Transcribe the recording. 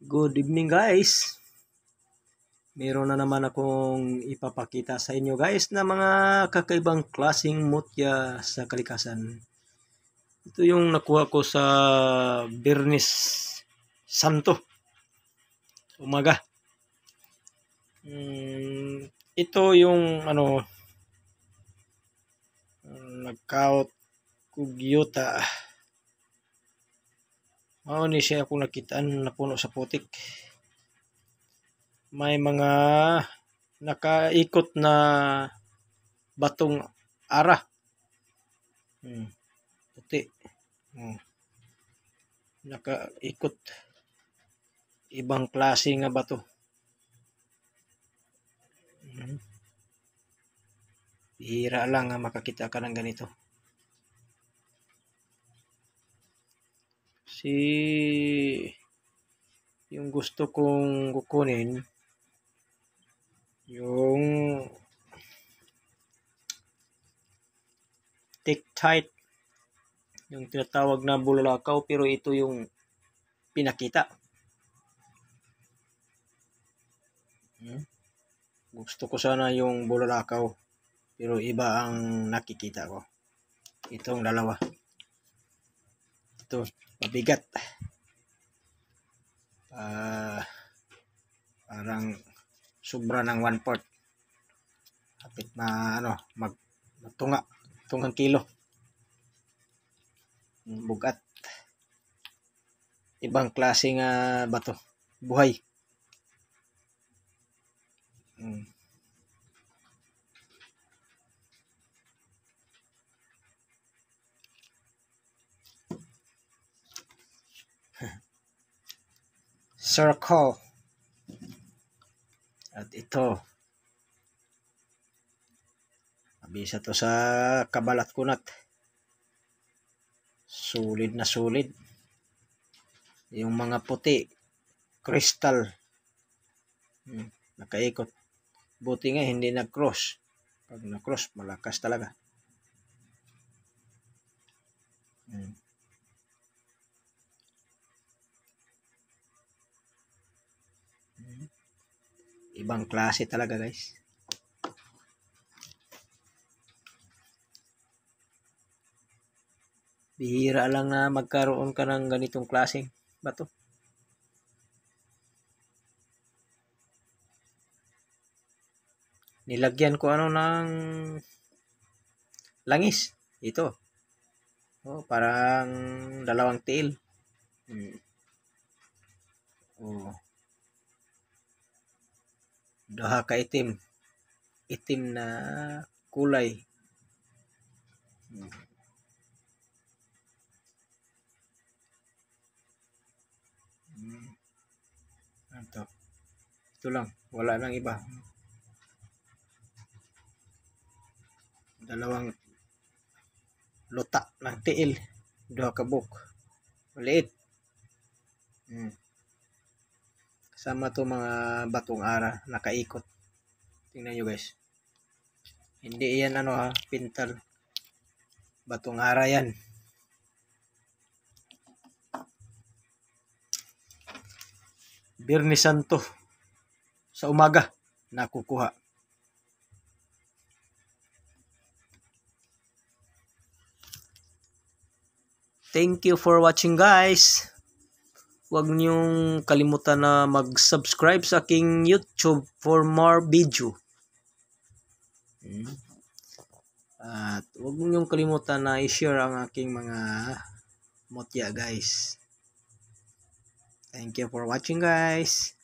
Good evening guys. Meron na naman akong ipapakita sa inyo guys na mga kakaibang klaseng mutya sa kalikasan. Ito yung nakuha ko sa Biyernes Santo, umaga. Ito yung nagkaot kugyuta. Ni siya akong nakitaan na puno sa putik. May mga nakaikot na batong ara. Puti. Nakaikot. Ibang klase nga bato. Bihira lang nga makakita ka ng ganito. Yung gusto kong kukunin yung Tektite, yung tinatawag na bulalakaw, pero ito yung pinakita. Gusto ko sana yung bulalakaw, pero iba ang nakikita ko. Itong dalawa. Ito, mabigat. Parang sobra ng 1/4. Kapit na tungang kilo. Bugat. Ibang klase nga bato. Buhay. Circle. At ito, mabisa to sa kabalat kunat. Solid na solid. Yung mga puti, crystal, nakaikot. Buti nga hindi nag-cross. Pag na-cross, malakas talaga. Ibang klase talaga guys. Bihira lang na magkaroon ka ng ganitong klaseng bato. Nilagyan ko ng langis. Ito. Parang dalawang tail. Duha ka itim. Itim na kulay. Ito lang. Wala nang iba. Dalawang luta ng tiil. Duha ka buhok. Maliit. Kasama to mga batong ara. Nakaikot. Tingnan nyo guys. Hindi yan pintal. Batong ara yan. Biyernes Santo. Sa umaga. Nakukuha. Thank you for watching guys. Huwag niyong kalimutan na mag-subscribe sa aking YouTube for more video. At huwag niyong kalimutan na i-share ang aking mga mutya guys. Thank you for watching guys.